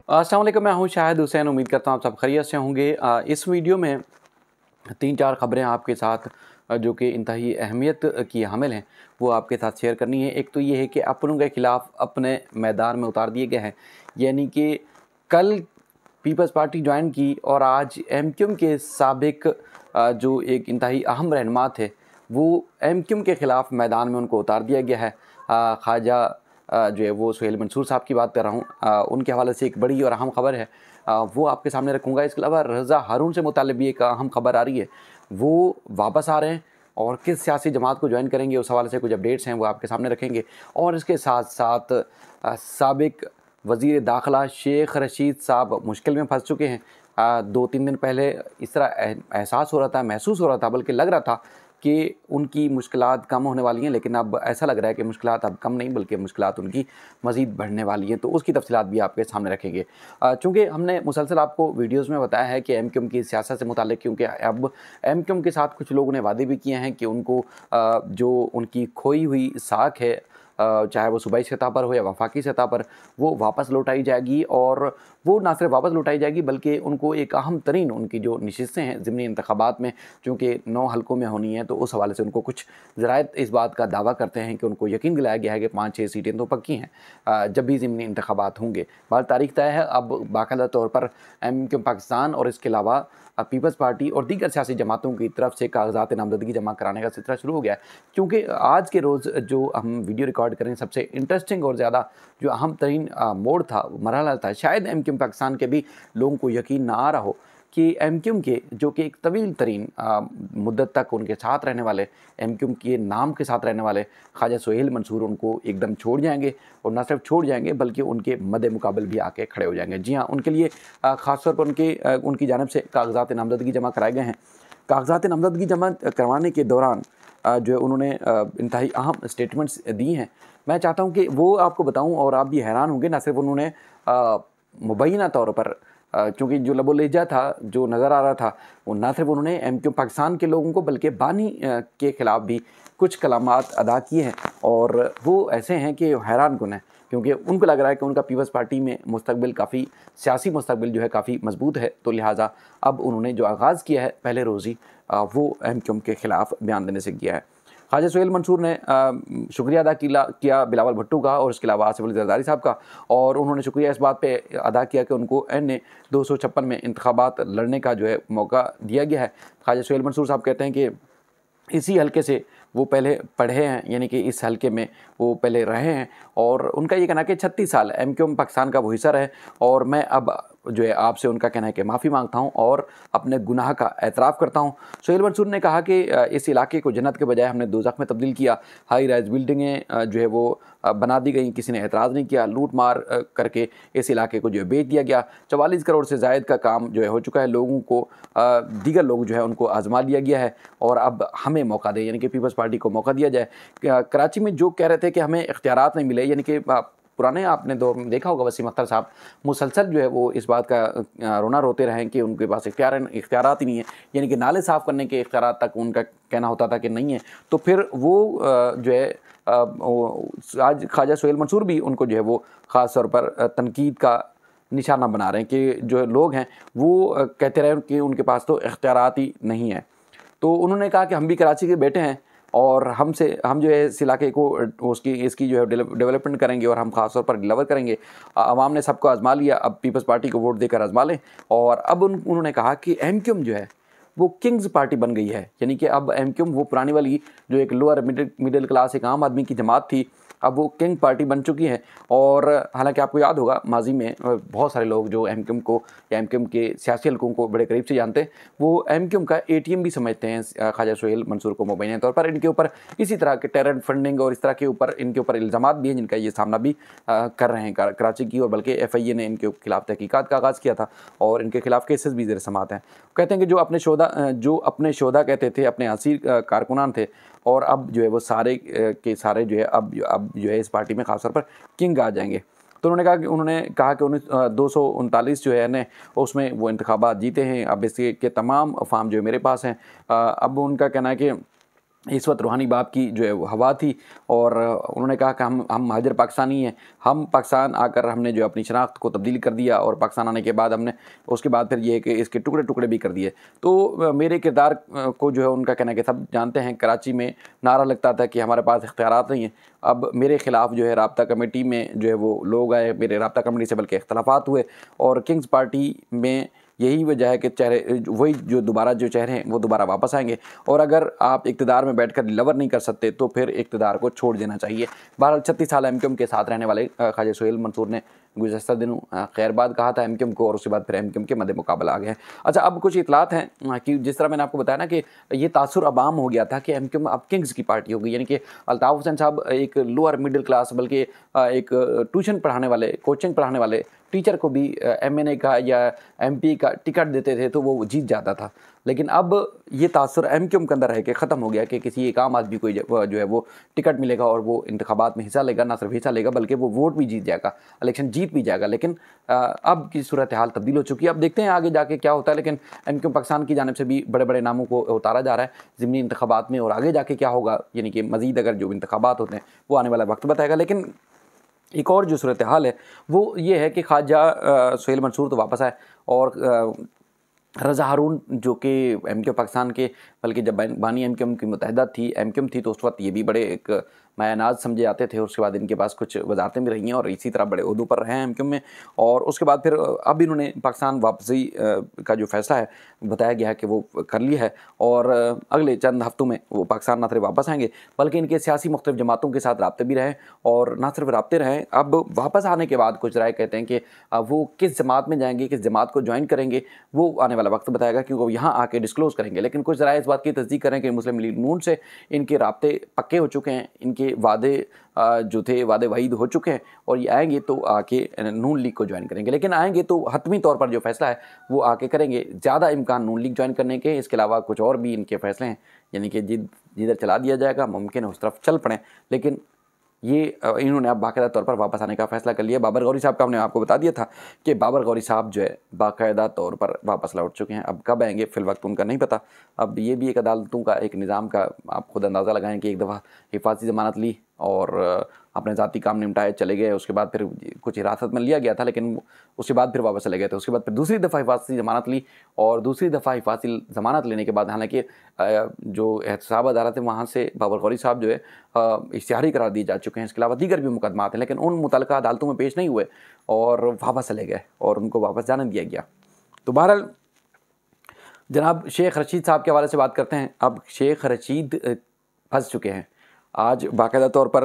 अस्सलाम वालेकुम, मैं हूं शाहिद हुसैन। उम्मीद करता हूं आप सब खैरियत से होंगे। इस वीडियो में 3-4 ख़बरें आपके साथ जो कि इंतहाई अहमियत की हामिल हैं, वो आपके साथ शेयर करनी है। एक तो ये है कि अपनों के ख़िलाफ़ अपने मैदान में उतार दिए गए हैं, यानी कि कल पीपल्स पार्टी ज्वाइन की और आज एमक्यूएम के साबिक़ जो एक इंतहाई अहम रहनुमा थे, वो एमक्यूएम के ख़िलाफ़ मैदान में उनको उतार दिया गया है। ख्वाजा जो है वो सुहेल मंसूर साहब की बात कर रहा हूँ। उनके हवाले से एक बड़ी और अहम ख़बर है, वो आपके सामने रखूँगा। इसके अलावा रज़ा हारून से मुताल्लिक़ भी एक अहम ख़बर आ रही है, वो वापस आ रहे हैं और किस सियासी जमात को ज्वाइन करेंगे, उस हवाले से कुछ अपडेट्स हैं वो आपके सामने रखेंगे। और इसके साथ साथ साबिक़ वज़ीर दाखिला शेख रशीद साहब मुश्किल में फंस चुके हैं। 2-3 दिन पहले इस तरह एहसास हो रहा था, महसूस हो रहा था, बल्कि लग रहा था कि उनकी मुश्किलात कम होने वाली हैं, लेकिन अब ऐसा लग रहा है कि मुश्किलात अब कम नहीं बल्कि मुश्किलात उनकी मज़ीद बढ़ने वाली हैं। तो उसकी तफ़सीलात भी आपके सामने रखेंगे। चूँकि हमने मुसलसल आपको वीडियोज़ में बताया है कि एमक्यूएम की सियासत से मुताल्लिक़, क्योंकि अब एमक्यूएम के साथ कुछ लोगों ने वादे भी किए हैं कि उनको जो उनकी खोई हुई साख है, चाहे वो सूबाई सतह पर हो या वफाकी सतह पर, वो वापस लौटाई जाएगी। और वो ना सिर्फ वापस लौटाई जाएगी बल्कि उनको एक अहम तरीन उनकी जो नशिस्तें हैं ज़िमनी इंतखाबात में, चूँकि 9 हलकों में होनी है, तो उस हवाले से उनको कुछ ज़राइत इस बात का दावा करते हैं कि उनको यकीन दिलाया गया है कि 5-6 सीटें तो पक्की हैं जब भी ज़िमनी इंतखाबात होंगे। बाहर तारीख तय है। अब बाकायदा तौर पर एमक्यूएम पाकिस्तान और इसके अलावा पीपल्स पार्टी और दीगर सियासी जमातों की तरफ से कागजात नामजदगी जमा कराने का सिलसिला शुरू हो गया है। क्योंकि आज के रोज़ जो हम वीडियो रिकॉर्ड करें, सबसे इंटरेस्टिंग और ज़्यादा जो अहम तरीन मोड़ था, मरहला था, शायद एमक्यूएम पाकिस्तान के भी लोगों को यकीन ना आ रहा हो कि एमक्यूएम के जो कि एक तवील तरीन मुद्दत तक उनके साथ रहने वाले, एमक्यूएम के नाम के साथ रहने वाले ख्वाजा सुहेल मंसूर उनको एकदम छोड़ जाएंगे। और न सिर्फ छोड़ जाएंगे बल्कि उनके मद्दे मुकाबल भी आके खड़े हो जाएंगे। जी हाँ, उनके लिए ख़ास तौर पर उनकी जानिब से कागजात नामजदगी जमा कराए गए हैं। कागजात नामजदगी जमा करवाने के दौरान जो है उन्होंने इंतहाई अहम स्टेटमेंट्स दी हैं। मैं चाहता हूँ कि वो आपको बताऊँ और आप भी हैरान होंगे। न सिर्फ उन्होंने मुबैना तौर पर, क्योंकि जो लबो-लहजा था, जो नज़र आ रहा था, वो ना सिर्फ उन्होंने एमक्यूएम पाकिस्तान के लोगों को बल्कि बानी के ख़िलाफ़ भी कुछ कलामात अदा किए हैं। और वो ऐसे हैं कि हैरानकुन है, क्योंकि उनको लग रहा है कि उनका पीपल्स पार्टी में मुस्तकबिल काफ़ी, सियासी मुस्तकबिल जो है काफ़ी मजबूत है। तो लिहाजा अब उन्होंने जो आगाज़ किया है पहले रोज़ ही, वो एमक्यूएम के ख़िलाफ़ बयान देने से किया है। ख्वाजा सुहेल मंसूर ने शुक्रिया अदा किया बिलावल भुट्टो का और इसके अलावा आसिफ अली जरदारी साहब का। और उन्होंने शुक्रिया इस बात पे अदा किया कि उनको एन 256 में इंतखाबात लड़ने का जो है मौका दिया गया है। ख्वाजा सुहेल मंसूर साहब कहते हैं कि इसी हलके से वो पहले पढ़े हैं, यानी कि इस हलके में वो पहले रहे हैं। और उनका ये कहना है कि 36 साल एमक्यूएम पाकिस्तान का वो हिस्सा रहे और मैं अब जो है आपसे, उनका कहना है कि माफ़ी मांगता हूं और अपने गुनाह का एतराफ़ करता हूं। सुहेल मंसूर ने कहा कि इस इलाके को जन्नत के बजाय हमने दोज़ख में तब्दील किया। हाई राइज बिल्डिंगें जो है वो बना दी गई, किसी ने एतराज़ नहीं किया। लूट मार करके इस इलाके को जो है बेच दिया गया। 44 करोड़ से ज़ायद का काम जो है हो चुका है। लोगों को दीगर लोग जो है उनको आजमा लिया गया है और अब हमें मौका दें, यानी कि पीपल्स पार्टी को मौका दिया जाए। कराची में जो कह रहे थे कि हमें इख्तियारात नहीं मिले, यानी कि पुराने आपने दौर में देखा होगा, वसीम अख्तर साहब मुसलसल जो है वो इस बात का रोना रोते रहे कि उनके पास इख्तियारात ही नहीं है, यानी कि नाले साफ़ करने के इख्तियारात तक उनका कहना होता था कि नहीं है। तो फिर वो जो है आज ख्वाजा सुहेल मंसूर भी उनको जो है वो ख़ास तौर पर तनकीद का निशाना बना रहे हैं कि जो लोग हैं वो कहते रहे कि उनके पास तो इख्तियारात ही नहीं है। तो उन्होंने कहा कि हम भी कराची के बेटे हैं और हम जो है इस इलाके को इसकी जो है डेवलपमेंट करेंगे और हम ख़ास तौर पर डिलीवर करेंगे। आवाम ने सबको आजमा लिया, अब पीपल्स पार्टी को वोट देकर आजमा लें। और अब उन्होंने कहा कि एमक्यूएम जो है वो किंग्स पार्टी बन गई है, यानी कि अब एमक्यूएम वो पुरानी वाली जो एक लोअर मिडिल क्लास, एक आम आदमी की जमात थी, अब वो किंग पार्टी बन चुकी है। और हालांकि आपको याद होगा माजी में बहुत सारे लोग जो एमक्यूएम को या एमक्यूएम के सियासी हलकों को बड़े करीब से जानते हैं, वो एमक्यूएम का एटीएम भी समझते हैं ख्वाजा सुहेल मंसूर को मुबैना तौर पर। इनके ऊपर इसी तरह के टेरर फंडिंग और इस तरह के ऊपर इनके ऊपर इल्ज़ामात भी हैं जिनका ये सामना भी कर रहे हैं कराची की। और बल्कि FIA ने इनके खिलाफ तहकीकात का आगाज़ किया था और इनके खिलाफ केसेस भी ज़ेर समाअत हैं। कहते हैं कि जो अपने शोधा कहते थे, अपने हसीर कारकुनान थे, और अब जो है वो सारे के सारे जो है अब जो है इस पार्टी में ख़ास तौर पर किंग आ जाएंगे। तो उन्होंने कहा कि 239 जो है ने उसमें वो इंतखाबात जीते हैं। अब इसके तमाम फार्म जो है मेरे पास हैं। अब उनका कहना है कि इस वक्त रूहानी बाप की जो है वो हवा थी और उन्होंने कहा कि हम महाजर पाकिस्तानी हैं, हम पाकिस्तान आकर हमने जो अपनी शनाख्त को तब्दील कर दिया और पाकिस्तान आने के बाद हमने उसके बाद फिर ये है कि इसके टुकड़े टुकड़े भी कर दिए। तो मेरे किरदार को जो है उनका कहना है कि सब जानते हैं, कराची में नारा लगता था कि हमारे पास इख्तियारात नहीं हैं। अब मेरे ख़िलाफ़ जो है राब्ता कमेटी में जो है वो लोग आए, मेरे राब्ता कमेटी से बल्कि इख्तलाफात हुए और किंग्स पार्टी में यही वजह है कि चेहरे वही जो दोबारा जो चेहरे हैं वो दोबारा वापस आएंगे और अगर आप इक़्तिदार में बैठकर डिलीवर नहीं कर सकते तो फिर इक़्तिदार को छोड़ देना चाहिए। बहरहाल 36 साल एमक्यूएम के साथ रहने वाले ख्वाजा सुहेल मंसूर ने गुज़श्ता दिनों खैरबाद कहा था एमक्यूएम को और उसके बाद फिर एमक्यूएम के मद्दे मुकाबला आ गए हैं। अच्छा, अब कुछ इतलात हैं कि जिस तरह मैंने आपको बताया ना कि ये तासुर अवाम हो गया था कि एमक्यूएम अब किंग्स की पार्टी हो गई, यानी कि अल्ताफ़ हुसैन साहब एक लोअर मिडिल क्लास बल्कि एक ट्यूशन पढ़ाने वाले, कोचिंग पढ़ाने वाले टीचर को भी एमएनए का या एमपी का टिकट देते थे तो वो जीत जाता था। लेकिन अब ये तासुर एमक्यूएम के अंदर रह के ख़त्म हो गया कि किसी एक आम आदमी को जो है वो टिकट मिलेगा और वो इंतखाबात में हिस्सा लेगा, ना सिर्फ हिस्सा लेगा बल्कि वो वोट भी जीत जाएगा, इलेक्शन जीत भी जाएगा। लेकिन अब की सूरत हाल तब्दील हो चुकी है। अब देखते हैं आगे जाके क्या होता है। लेकिन एमक्यूएम पाकिस्तान की जानिब से भी बड़े बड़े नामों को उतारा जा रहा है ज़िमनी इंतखाबात में और आगे जाके क्या होगा, यानी कि मज़ीद अगर जो इंतखाबात होते हैं वो आने वाला वक्त बताएगा। लेकिन एक और जो सूरत हाल है वो ये है कि ख्वाजा सुहेल मंसूर तो वापस आए और रज़ा हारून जो कि एमक्यूएम पाकिस्तान के बल्कि जब बानी एमक्यूएम की मुत्तहिदा थी एमक्यूएम थी तो उस वक्त ये भी बड़े एक मायानाज समझे जाते थे और उसके बाद इनके पास कुछ वजारतें भी रही हैं और इसी तरह बड़े ओहदों पर रहे हैं एमक्यूएम में। और उसके बाद फिर अब इन्होंने पाकिस्तान वापसी का जो फ़ैसला है बताया गया है कि वो कर लिया है और अगले चंद हफ्तों में वो पाकिस्तान ना सिर्फ वापस आएंगे बल्कि इनके सियासी मुख्तलिफ जमातों के साथ रब्ते भी रहें और ना सिर्फ रब्ते रहें, अब वापस आने के बाद कुछ राय कहते हैं कि वो किस जमात में जाएंगे, किस जमात को ज्वाइन करेंगे वो आने वाला वक्त बताएगा क्योंकि वो यहाँ आके डिस्क्लोज़ करेंगे। लेकिन कुछ राय इस बात की तस्दीक करें कि मुस्लिम लीग नून से इनके रब्ते पक्के हो चुके हैं, इनके वादे जो थे वादे वहीद हो चुके हैं और ये आएंगे तो आके नून लीग को ज्वाइन करेंगे। लेकिन आएंगे तो हतमी तौर पर जो फैसला है वो आके करेंगे, ज़्यादा इम्कान नून लीग ज्वाइन करने के। इसके अलावा कुछ और भी इनके फैसले हैं, यानी कि जिधर चला दिया जाएगा मुमकिन है उस तरफ चल पड़ें। लेकिन ये इन्होंने अब बाकायदा तौर पर वापस आने का फ़ैसला कर लिया। बाबर गौरी साहब का हमने आपको बता दिया था कि बाबर गौरी साहब जो है बाकायदा तौर पर वापस लौट चुके हैं। अब कब आएंगे फ़िलवक्त उनका नहीं पता। अब ये भी एक अदालतों का एक निज़ाम का आप खुद अंदाज़ा लगाएं कि एक दफ़ा हिफाजती ज़मानत ली और अपने ज़ाती काम निपटाए चले गए, उसके बाद फिर कुछ हिरासत में लिया गया था लेकिन उसके बाद फिर वापस चले गए थे। उसके बाद फिर दूसरी दफ़ा हिफाजती ज़मानत ली और दूसरी दफ़ा हिफाजती ज़मानत लेने के बाद हालांकि जो एहतसाब अदालत है वहाँ से बाबर गौरी साहब जो है इश्तिहारी करार दिए जा चुके हैं। इसके अलावा दीगर भी मुकदमात हैं लेकिन उन मुतल्लिक़ा अदालतों में पेश नहीं हुए और वापस चले गए और उनको वापस जाने दिया गया। तो बहरहाल जनाब शेख रशीद साहब के हवाले से बात करते हैं। अब शेख रशीद फंस चुके हैं। आज बाकायदा तौर पर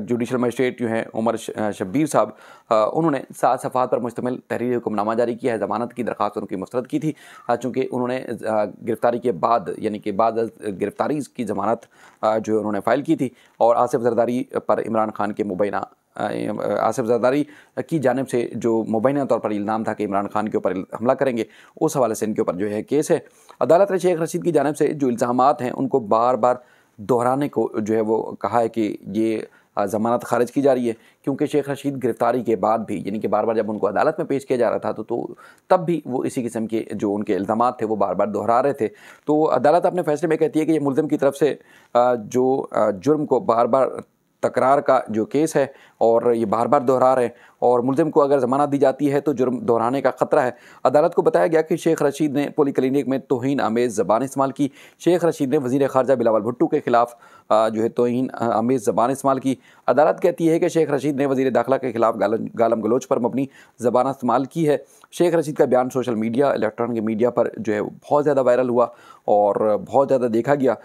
जुडिशल मजिस्ट्रेट जो हैं उमर शब्बीर साहब उन्होंने 7 सफ़हात पर मुश्तमिल तहरीर हुक्मनामा जारी किया है। ज़मानत की दरख्वास्त उनकी मुस्तरद की थी चूँकि उन्होंने गिरफ़्तारी के बाद यानी कि बाद गिरफ़्तारी की ज़मानत जो उन्होंने फ़ाइल की थी और आसिफ ज़रदारी पर इमरान खान के मुबैना आसिफ ज़रदारी की जानिब से जो मुबैना तौर पर इल्ज़ाम था कि इमरान खान के ऊपर हमला करेंगे, उस हवाले से इनके ऊपर जो है केस है। अदालत ने शेख रशीद की जानिब से जो इल्ज़ामात हैं उनको बार बार दोहराने को जो है वो कहा है कि ये ज़मानत खारिज की जा रही है क्योंकि शेख रशीद गिरफ़्तारी के बाद भी यानी कि बार बार जब उनको अदालत में पेश किया जा रहा था तो तब भी वो इसी किस्म के जो उनके इल्ज़ामात थे वो बार बार दोहरा रहे थे। तो अदालत अपने फ़ैसले में कहती है कि ये मुल्ज़िम की तरफ से जो जुर्म को बार बार तकरार का जो केस है और ये बार बार दोहरा रहे हैं और मुल्ज़िम को अगर ज़मानत दी जाती है तो जुर्म दोहराने का ख़तरा है। अदालत को बताया गया कि शेख रशीद ने पोली क्लिनिक में तौहीन आमेज़ ज़बान इस्तेमाल की। शेख रशीद ने वज़ीर ख़ारजा बिलावल भुट्टो के ख़िलाफ़ जो है तौहीन आमेज़ ज़बान इस्तेमाल की। अदालत कहती है कि शेख रशीद ने वज़ीर दाखिला के ख़िलाफ़ गालम गलोच पर मबनी ज़बान इस्तेमाल की है। शेख रशीद का बयान सोशल मीडिया इलेक्ट्रॉनिक मीडिया पर जो है बहुत ज़्यादा वायरल हुआ और बहुत ज़्यादा देखा गया।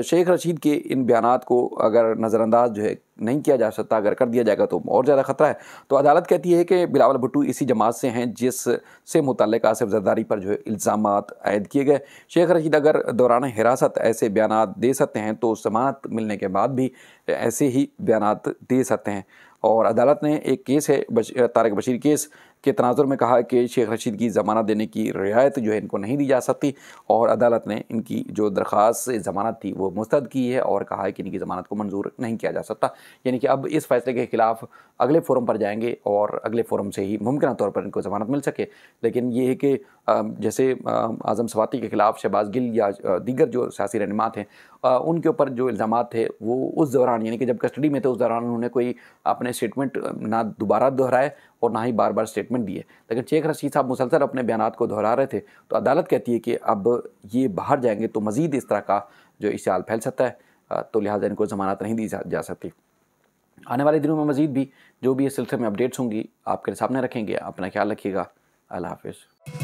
शेख रशीद के इन बयानात को अगर नज़रअंदाज जो है नहीं किया जा सकता, अगर कर दिया जाएगा तो और ज़्यादा ख़तरा है। तो अदालत कहती है कि बिलावल भुट्टो इसी जमात से हैं जिससे मुतल्लिक़ आसिफ ज़रदारी पर जो है इल्ज़ामात आयद किए गए। शेख रशीद अगर दौरान हिरासत ऐसे बयानात दे सकते हैं तो ज़मानत मिलने के बाद भी ऐसे ही बयानात दे सकते हैं। और अदालत ने एक केस है तारिक बशीर केस के तनाजुर में कहा कि शेख रशीद की ज़मानत देने की रियायत जो है इनको नहीं दी जा सकती, और अदालत ने इनकी जो दरख्वास्त ज़मानत थी वो मुस्तरद की है और कहा है कि इनकी ज़मानत को मंजूर नहीं किया जा सकता। यानी कि अब इस फैसले के ख़िलाफ़ अगले फोरम पर जाएंगे और अगले फोरम से ही मुमकिन तौर पर इनको ज़मानत मिल सके। लेकिन ये है कि जैसे आज़म सवाती के ख़िलाफ़ शहबाज गिल या दीगर जो सियासी रहनुमात हैं, उनके ऊपर जो इल्ज़ामात थे वो उस दौरान यानी कि जब कस्टडी में थे उस दौरान उन्होंने कोई अपने स्टेटमेंट ना दोबारा दोहराए और ना ही बार बार स्टेटमेंट दिए। लेकिन शेख रशीद साहब मुसलसल अपने बयानात को दोहरा रहे थे, तो अदालत कहती है कि अब ये बाहर जाएंगे तो मज़ीद इस तरह का जो इश्तिआल फैल सकता है, तो लिहाजा इनको ज़मानत नहीं दी जा सकती। आने वाले दिनों में मज़ीद भी जो भी इस सिलसिले में अपडेट्स होंगी आपके सामने रखेंगे। अपना ख्याल रखिएगा। अल्लाह हाफ़िज़।